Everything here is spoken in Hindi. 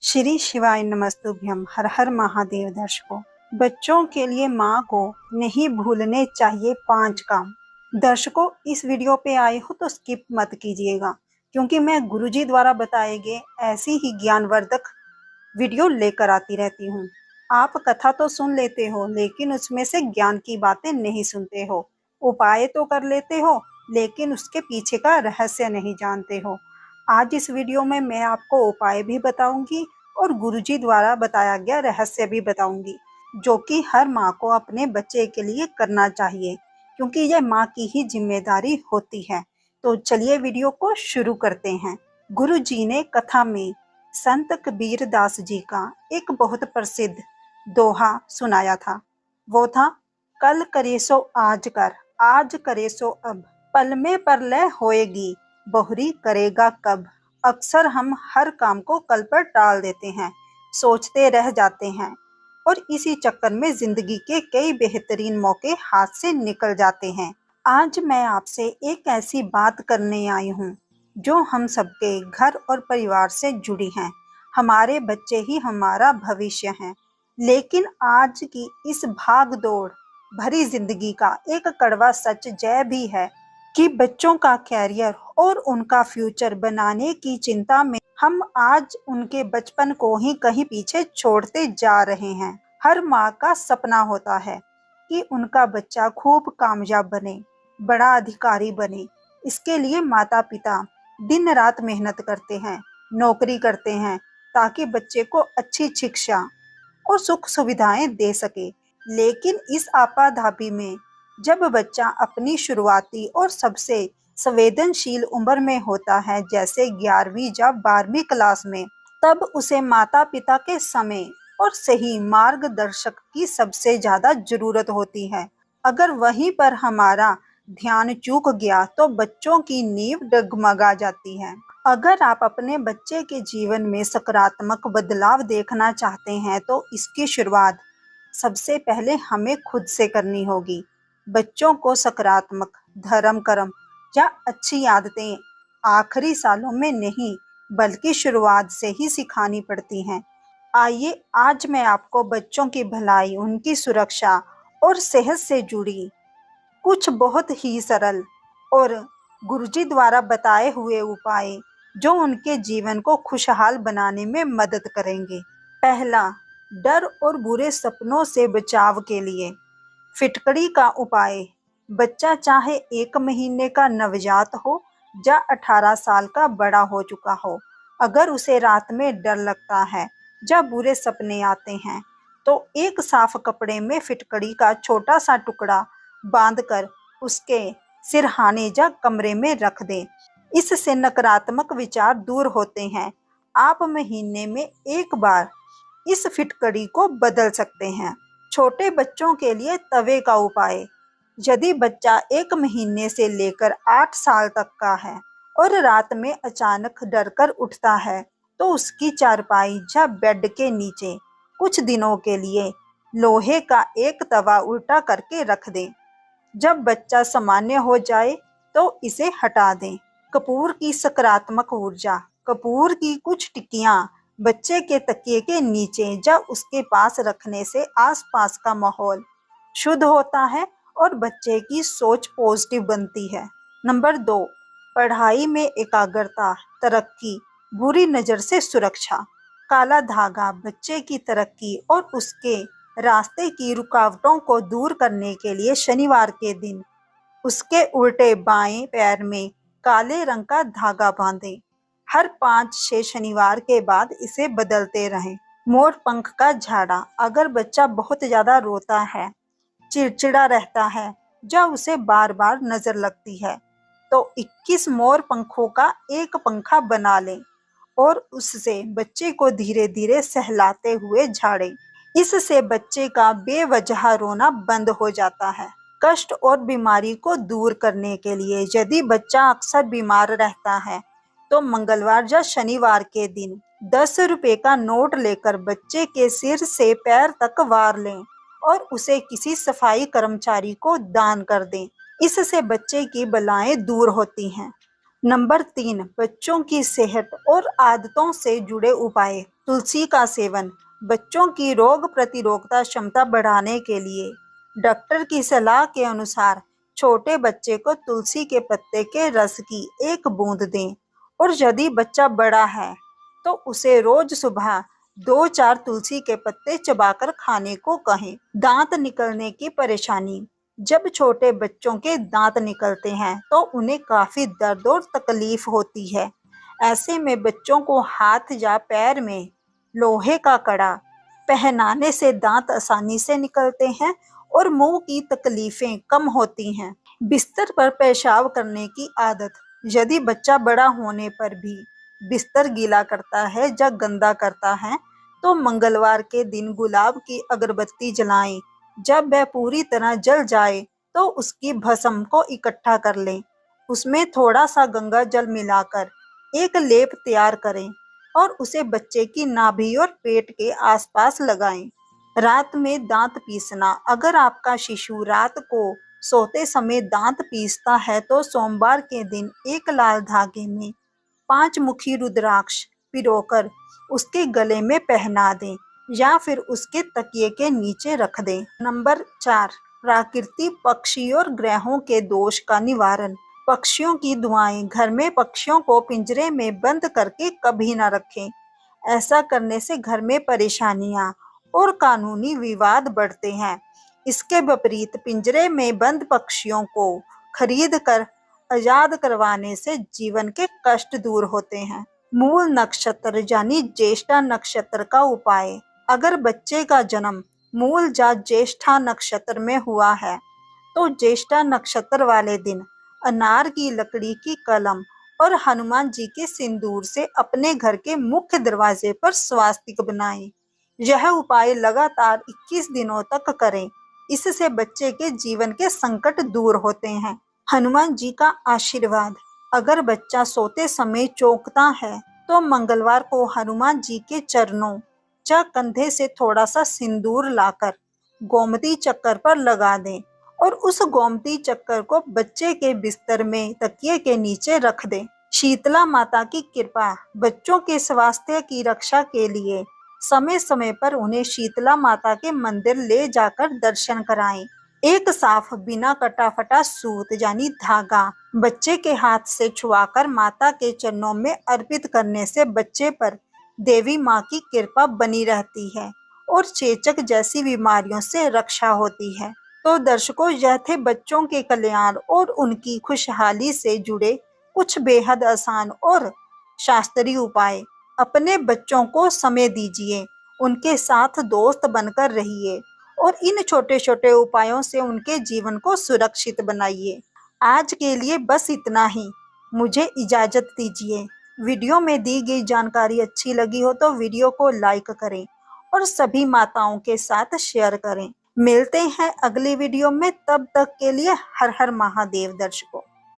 श्री शिवाय नमस्तुभ्यम। हर हर महादेव। दर्शकों, बच्चों के लिए माँ को नहीं भूलने चाहिए 5 काम। दर्शकों, इस वीडियो पे आए हो तो स्किप मत कीजिएगा, क्योंकि मैं गुरुजी द्वारा बताए गए ऐसी ही ज्ञानवर्धक वीडियो लेकर आती रहती हूँ। आप कथा तो सुन लेते हो, लेकिन उसमें से ज्ञान की बातें नहीं सुनते हो। उपाय तो कर लेते हो, लेकिन उसके पीछे का रहस्य नहीं जानते हो। आज इस वीडियो में मैं आपको उपाय भी बताऊंगी और गुरुजी द्वारा बताया गया रहस्य भी बताऊंगी, जो कि हर माँ को अपने बच्चे के लिए करना चाहिए, क्योंकि यह माँ की ही जिम्मेदारी होती है। तो चलिए वीडियो को शुरू करते हैं। गुरुजी ने कथा में संत कबीर दास जी का एक बहुत प्रसिद्ध दोहा सुनाया था। वो था, कल करे सो आज कर, आज करे सो अब, पल में परलय होएगी, बहुरी करेगा कब। अक्सर हम हर काम को कल पर टाल देते हैं, सोचते रह जाते हैं, और इसी चक्कर में जिंदगी के कई बेहतरीन मौके हाथ से निकल जाते हैं। आज मैं आपसे एक ऐसी बात करने आई हूँ जो हम सबके घर और परिवार से जुड़ी है। हमारे बच्चे ही हमारा भविष्य हैं। लेकिन आज की इस भाग दौड़ भरी जिंदगी का एक कड़वा सच यह भी है कि बच्चों का कैरियर और उनका फ्यूचर बनाने की चिंता में हम आज उनके बचपन को ही कहीं पीछे छोड़ते जा रहे हैं। हर माँ का सपना होता है कि उनका बच्चा खूब कामयाब बने, बड़ा अधिकारी बने। इसके लिए माता पिता दिन रात मेहनत करते हैं, नौकरी करते हैं, ताकि बच्चे को अच्छी शिक्षा और सुख सुविधाएं दे सके। लेकिन इस आपाधापी में जब बच्चा अपनी शुरुआती और सबसे संवेदनशील उम्र में होता है, जैसे 11वीं या 12वीं क्लास में, तब उसे माता पिता के समय और सही मार्गदर्शक की सबसे ज्यादा जरूरत होती है। अगर वहीं पर हमारा ध्यान चूक गया तो बच्चों की नींव डगमगा जाती है। अगर आप अपने बच्चे के जीवन में सकारात्मक बदलाव देखना चाहते हैं तो इसकी शुरुआत सबसे पहले हमें खुद से करनी होगी। बच्चों को सकारात्मक धर्म कर्म या अच्छी आदतें आखिरी सालों में नहीं, बल्कि शुरुआत से ही सिखानी पड़ती हैं। आइए आज मैं आपको बच्चों की भलाई, उनकी सुरक्षा और सेहत से जुड़ी कुछ बहुत ही सरल और गुरुजी द्वारा बताए हुए उपाय जो उनके जीवन को खुशहाल बनाने में मदद करेंगे। पहला, डर और बुरे सपनों से बचाव के लिए फिटकड़ी का उपाय। बच्चा चाहे 1 महीने का नवजात हो या 18 साल का बड़ा हो चुका हो, अगर उसे रात में डर लगता है या बुरे सपने आते हैं, तो एक साफ कपड़े में फिटकड़ी का छोटा सा टुकड़ा बांधकर उसके सिरहाने या कमरे में रख दें। इससे नकारात्मक विचार दूर होते हैं। आप महीने में एक बार इस फिटकड़ी को बदल सकते हैं। छोटे बच्चों के लिए तवे का उपाय। यदि बच्चा 1 महीने से लेकर 8 साल तक का है और रात में अचानक डरकर उठता है, तो उसकी चारपाई या बेड के नीचे कुछ दिनों के लिए लोहे का एक तवा उल्टा करके रख दें। जब बच्चा सामान्य हो जाए तो इसे हटा दें। कपूर की सकारात्मक ऊर्जा। कपूर की कुछ टिक्कियां बच्चे के तकिए के नीचे या उसके पास रखने से आसपास का माहौल शुद्ध होता है और बच्चे की सोच पॉजिटिव बनती है। नंबर 2, पढ़ाई में एकाग्रता, तरक्की, बुरी नजर से सुरक्षा। काला धागा बच्चे की तरक्की और उसके रास्ते की रुकावटों को दूर करने के लिए शनिवार के दिन उसके उल्टे बाएं पैर में काले रंग का धागा बांधें। हर 5-6 शनिवार के बाद इसे बदलते रहें। मोर पंख का झाड़ा। अगर बच्चा बहुत ज्यादा रोता है, चिड़चिड़ा रहता है या उसे बार बार नजर लगती है, तो 21 मोर पंखों का एक पंखा बना लें और उससे बच्चे को धीरे धीरे सहलाते हुए झाड़ें। इससे बच्चे का बेवजह रोना बंद हो जाता है। कष्ट और बीमारी को दूर करने के लिए यदि बच्चा अक्सर बीमार रहता है, तो मंगलवार या शनिवार के दिन 10 रुपए का नोट लेकर बच्चे के सिर से पैर तक वार लें और उसे किसी सफाई कर्मचारी को दान कर दें। इससे बच्चे की बलाएं दूर होती हैं। नंबर 3, बच्चों की सेहत और आदतों से जुड़े उपाय। तुलसी का सेवन बच्चों की रोग प्रतिरोधकता क्षमता बढ़ाने के लिए डॉक्टर की सलाह के अनुसार छोटे बच्चे को तुलसी के पत्ते के रस की 1 बूंद दें और यदि बच्चा बड़ा है तो उसे रोज सुबह 2-4 तुलसी के पत्ते चबाकर खाने को कहें। दांत निकलने की परेशानी। जब छोटे बच्चों के दांत निकलते हैं तो उन्हें काफी दर्द और तकलीफ होती है। ऐसे में बच्चों को हाथ या पैर में लोहे का कड़ा पहनाने से दांत आसानी से निकलते हैं और मुंह की तकलीफें कम होती हैं। बिस्तर पर पेशाब करने की आदत। यदि बच्चा बड़ा होने पर भी बिस्तर गीला करता है या गंदा करता है तो मंगलवार के दिन गुलाब की अगरबत्ती जलाएं। जब वह पूरी तरह जल जाए तो उसकी भस्म को इकट्ठा कर लें। उसमें थोड़ा सा गंगा जल मिलाकर एक लेप तैयार करें और उसे बच्चे की नाभि और पेट के आसपास लगाएं। रात में दांत पीसना। अगर आपका शिशु रात को सोते समय दांत पीसता है तो सोमवार के दिन एक लाल धागे में 5 मुखी रुद्राक्ष पिरोकर उसके गले में पहना दें या फिर उसके तकिए के नीचे रख दें। नंबर 4, प्राकृतिक पक्षी और ग्रहों के दोष का निवारण। पक्षियों की दुआएं। घर में पक्षियों को पिंजरे में बंद करके कभी न रखें। ऐसा करने से घर में परेशानियां और कानूनी विवाद बढ़ते हैं। इसके विपरीत पिंजरे में बंद पक्षियों को खरीद कर आजाद करवाने से जीवन के कष्ट दूर होते हैं। मूल नक्षत्र यानी ज्येष्ठा नक्षत्र का उपाय। अगर बच्चे का जन्म मूल या ज्येष्ठा नक्षत्र में हुआ है तो ज्येष्ठा नक्षत्र वाले दिन अनार की लकड़ी की कलम और हनुमान जी के सिंदूर से अपने घर के मुख्य दरवाजे पर स्वास्तिक बनाएं। यह उपाय लगातार 21 दिनों तक करें। इससे बच्चे के जीवन के संकट दूर होते हैं। हनुमान जी का आशीर्वाद। अगर बच्चा सोते समय चौंकता है तो मंगलवार को हनुमान जी के चरणों या कंधे से थोड़ा सा सिंदूर लाकर गोमती चक्कर पर लगा दें और उस गोमती चक्कर को बच्चे के बिस्तर में तकिए के नीचे रख दें। शीतला माता की कृपा। बच्चों के स्वास्थ्य की रक्षा के लिए समय समय पर उन्हें शीतला माता के मंदिर ले जाकर दर्शन कराएं। एक साफ बिना कटा फटा सूत यानी धागा बच्चे के हाथ से छुआकर माता के चरणों में अर्पित करने से बच्चे पर देवी माँ की कृपा बनी रहती है और चेचक जैसी बीमारियों से रक्षा होती है। तो दर्शकों, यह थे बच्चों के कल्याण और उनकी खुशहाली से जुड़े कुछ बेहद आसान और शास्त्रीय उपाय। अपने बच्चों को समय दीजिए, उनके साथ दोस्त बनकर रहिए और इन छोटे छोटे उपायों से उनके जीवन को सुरक्षित बनाइए। आज के लिए बस इतना ही। मुझे इजाजत दीजिए। वीडियो में दी गई जानकारी अच्छी लगी हो तो वीडियो को लाइक करें और सभी माताओं के साथ शेयर करें। मिलते हैं अगली वीडियो में, तब तक के लिए हर हर महादेव दर्शकों।